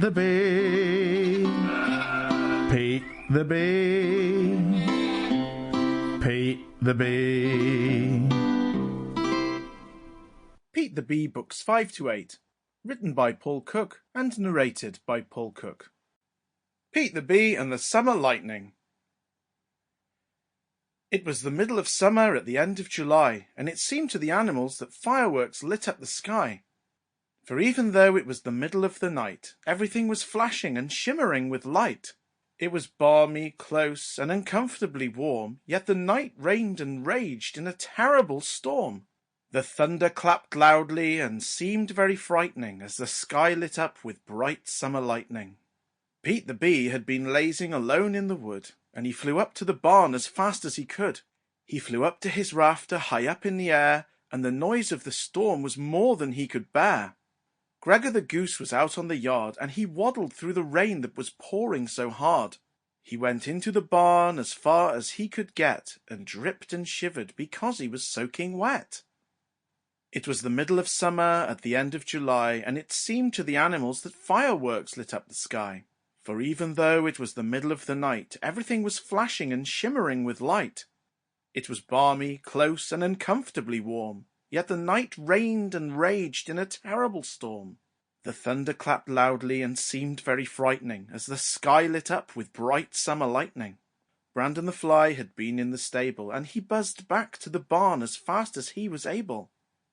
the bee. Pete the bee. Pete the bee. Pete the Bee, Books 5 to 8, written by Paul Cook and narrated by Paul Cook. Pete the Bee and the Summer Lightning. It was the middle of summer at the end of July, and it seemed to the animals that fireworks lit up the sky. For even though it was the middle of the night, everything was flashing and shimmering with light. It was balmy, close, and uncomfortably warm, yet the night rained and raged in a terrible storm. The thunder clapped loudly and seemed very frightening as the sky lit up with bright summer lightning. Pete the Bee had been lazing alone in the wood, and he flew up to the barn as fast as he could. He flew up to his rafter high up in the air, and the noise of the storm was more than he could bear. Greggor the goose was out on the yard, and he waddled through the rain that was pouring so hard. He went into the barn as far as he could get, and dripped and shivered because he was soaking wet. It was the middle of summer at the end of July, and it seemed to the animals that fireworks lit up the sky. For even though it was the middle of the night, everything was flashing and shimmering with light. It was balmy, close, and uncomfortably warm, yet the night rained and raged in a terrible storm. The thunder clapped loudly and seemed very frightening as the sky lit up with bright summer lightning. Brandon the Fly had been in the stable, and he buzzed back to the barn as fast as he was able.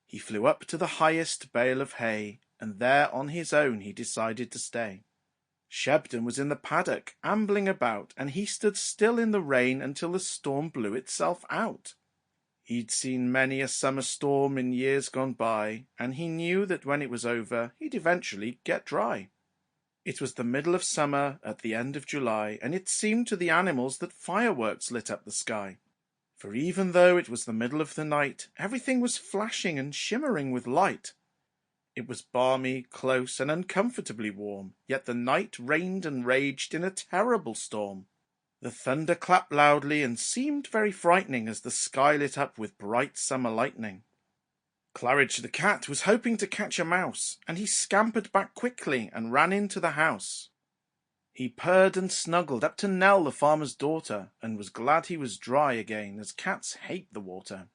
He flew up to the highest bale of hay, and there on his own he decided to stay. Shebdon was in the paddock, ambling about, and he stood still in the rain until the storm blew itself out. He'd seen many a summer storm in years gone by, and he knew that when it was over, he'd eventually get dry. It was the middle of summer at the end of July, and it seemed to the animals that fireworks lit up the sky. For even though it was the middle of the night, everything was flashing and shimmering with light. It was balmy, close, and uncomfortably warm, yet the night rained and raged in a terrible storm. The thunder clapped loudly and seemed very frightening as the sky lit up with bright summer lightning. Claridge the cat was hoping to catch a mouse, and he scampered back quickly and ran into the house. He purred and snuggled up to Nell the farmer's daughter, and was glad he was dry again, as cats hate the water.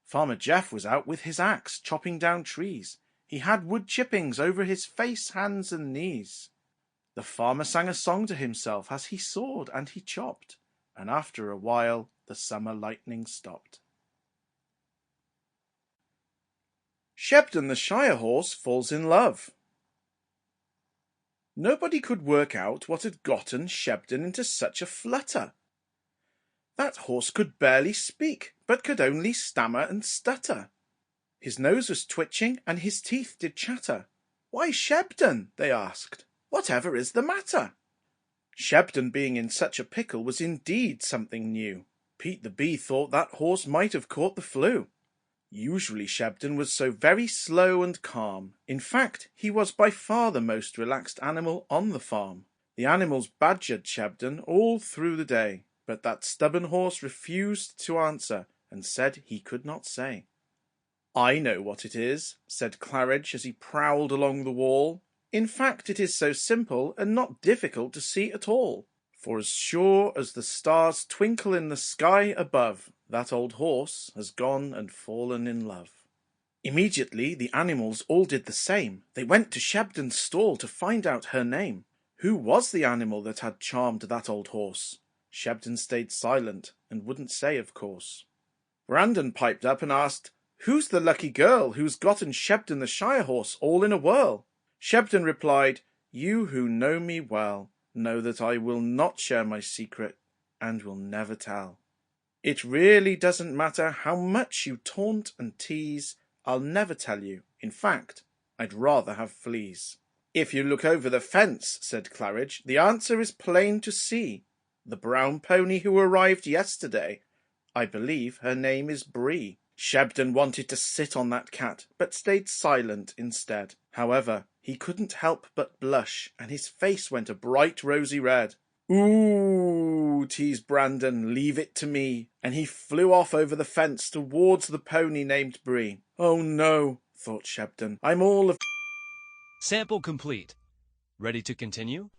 Farmer Jeff was out with his axe, chopping down trees. He had wood chippings over his face, hands, and knees. The farmer sang a song to himself as he sawed and he chopped, and after a while the summer lightning stopped. Shebdon the shire horse falls in love. Nobody could work out what had gotten Shebdon into such a flutter. That horse could barely speak, but could only stammer and stutter. His nose was twitching, and his teeth did chatter. "Why, Shebdon," they asked, "whatever is the matter?" Shebdon being in such a pickle was indeed something new. Pete the Bee thought that horse might have caught the flu. Usually Shebdon was so very slow and calm. In fact, he was by far the most relaxed animal on the farm. The animals badgered Shebdon all through the day, but that stubborn horse refused to answer and said he could not say. "I know what it is," said Claridge as he prowled along the wall. "In fact, it is so simple and not difficult to see at all. For as sure as the stars twinkle in the sky above, that old horse has gone and fallen in love." Immediately the animals all did the same. They went to Shebdon's stall to find out her name. Who was the animal that had charmed that old horse? Shebdon stayed silent and wouldn't say, of course. Brandon piped up and asked, "Who's the lucky girl who's gotten Shebdon the shire horse all in a whirl?" Shebdon replied, "You who know me well know that I will not share my secret and will never tell. It really doesn't matter how much you taunt and tease, I'll never tell you. In fact, I'd rather have fleas." "If you look over the fence," said Claridge, "the answer is plain to see. The brown pony who arrived yesterday, I believe her name is Bree." Shebdon wanted to sit on that cat, but stayed silent instead. However, he couldn't help but blush, and his face went a bright rosy red. "Ooh," teased Brandon, "leave it to me," and he flew off over the fence towards the pony named Bree. "Oh no," thought Shebdon, "I'm all of..." Sample complete. Ready to continue?